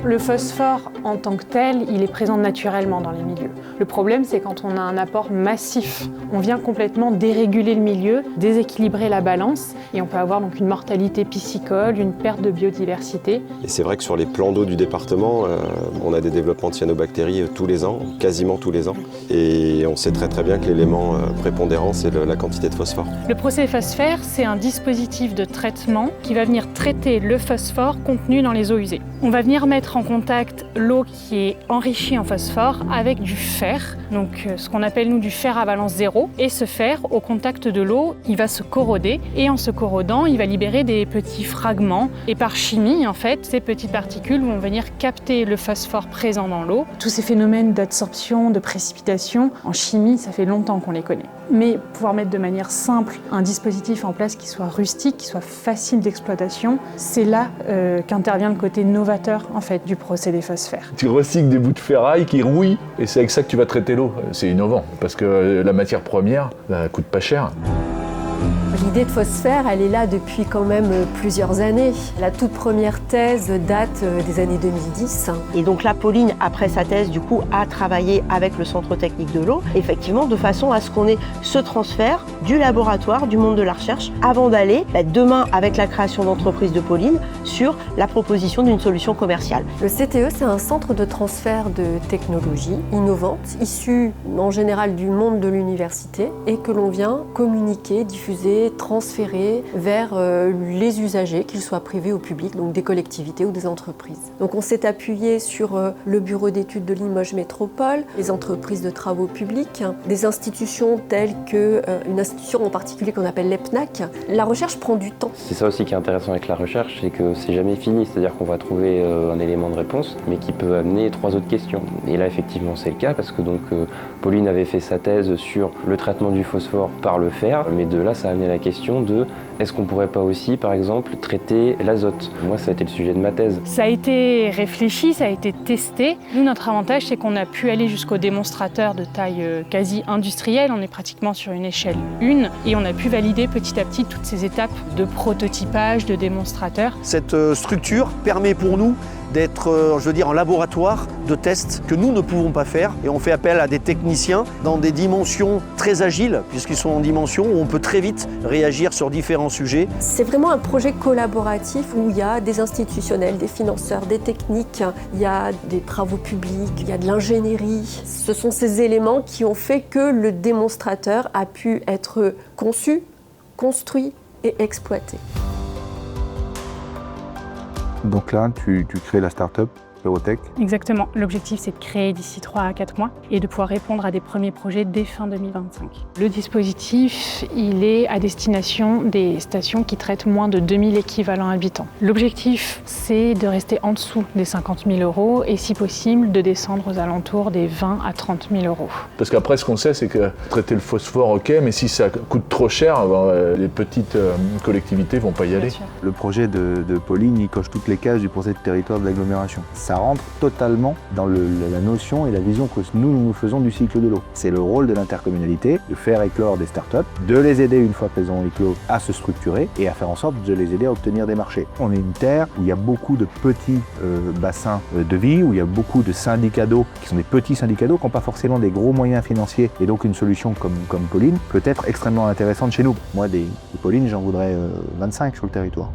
Le phosphore, en tant que tel, il est présent naturellement dans les milieux. Le problème, c'est quand on a un apport massif. On vient complètement déréguler le milieu, déséquilibrer la balance, et on peut avoir donc une mortalité piscicole, une perte de biodiversité. Et c'est vrai que sur les plans d'eau du département, on a des développements de cyanobactéries tous les ans, quasiment tous les ans. Et on sait très bien que l'élément prépondérant, c'est la quantité de phosphore. Le procédé phosphère, c'est un dispositif de traitement qui va venir traiter le phosphore contenu dans les eaux usées. On va venir mettre en contact l'eau qui est enrichie en phosphore avec du fer, donc ce qu'on appelle nous du fer à valence zéro. Et ce fer, au contact de l'eau, il va se corroder et en se corrodant, il va libérer des petits fragments. Et par chimie, en fait, ces petites particules vont venir capter le phosphore présent dans l'eau. Tous ces phénomènes d'absorption, de précipitation, en chimie, ça fait longtemps qu'on les connaît. Mais pouvoir mettre de manière simple un dispositif en place qui soit rustique, qui soit facile d'exploitation, c'est là qu'intervient le côté novateur en fait du procédé phosphère. Tu recycles des bouts de ferraille qui rouillent et c'est avec ça que tu vas traiter l'eau. C'est innovant parce que la matière première, ça coûte pas cher. L'idée de phosphère, elle est là depuis quand même plusieurs années. La toute première thèse date des années 2010. Et donc là, Pauline, après sa thèse, du coup, a travaillé avec le Centre technique de l'eau, effectivement, de façon à ce qu'on ait ce transfert du laboratoire, du monde de la recherche, avant d'aller, demain, avec la création d'entreprise de Pauline, sur la proposition d'une solution commerciale. Le CTE, c'est un centre de transfert de technologies innovantes, issues en général du monde de l'université, et que l'on vient communiquer, diffuser, transférer vers les usagers, qu'ils soient privés ou publics, donc des collectivités ou des entreprises. Donc on s'est appuyé sur le bureau d'études de Limoges Métropole, les entreprises de travaux publics, des institutions telles qu'une institution en particulier qu'on appelle l'EPNAC. La recherche prend du temps. C'est ça aussi qui est intéressant avec la recherche, c'est que c'est jamais fini, c'est-à-dire qu'on va trouver un élément de réponse, mais qui peut amener 3 autres questions. Et là effectivement c'est le cas, parce que donc Pauline avait fait sa thèse sur le traitement du phosphore par le fer, mais de là ça a amené la question de est-ce qu'on pourrait pas aussi, par exemple, traiter l'azote? Moi, ça a été le sujet de ma thèse. Ça a été réfléchi, ça a été testé. Nous, notre avantage, c'est qu'on a pu aller jusqu'au démonstrateur de taille quasi industrielle. On est pratiquement sur une échelle 1 et on a pu valider petit à petit toutes ces étapes de prototypage, de démonstrateur. Cette structure permet pour nous d'être, en laboratoire de tests que nous ne pouvons pas faire. Et on fait appel à des techniciens dans des dimensions très agiles, puisqu'ils sont en dimension où on peut très vite réagir sur différents sujets. C'est vraiment un projet collaboratif où il y a des institutionnels, des financeurs, des techniques, il y a des travaux publics, il y a de l'ingénierie. Ce sont ces éléments qui ont fait que le démonstrateur a pu être conçu, construit et exploité. Donc là, tu crées la start-up Eurotech. Exactement. L'objectif, c'est de créer d'ici 3 à 4 mois et de pouvoir répondre à des premiers projets dès fin 2025. Le dispositif, il est à destination des stations qui traitent moins de 2000 équivalents habitants. L'objectif, c'est de rester en dessous des 50 000 € et si possible, de descendre aux alentours des 20 à 30 000 €. Parce qu'après, ce qu'on sait, c'est que traiter le phosphore, ok, mais si ça coûte trop cher, les petites collectivités vont pas y aller. Le projet de Pauline, il coche toutes les cases du projet de territoire de l'agglomération. Ça rentre totalement dans la notion et la vision que nous faisons du cycle de l'eau. C'est le rôle de l'intercommunalité de faire éclore des startups, de les aider une fois qu'elles ont éclos à se structurer et à faire en sorte de les aider à obtenir des marchés. On est une terre où il y a beaucoup de petits bassins de vie, où il y a beaucoup de syndicats d'eau qui sont des petits syndicats d'eau qui n'ont pas forcément des gros moyens financiers et donc une solution comme Pauline peut être extrêmement intéressante chez nous. Moi, des Pauline, j'en voudrais 25 sur le territoire.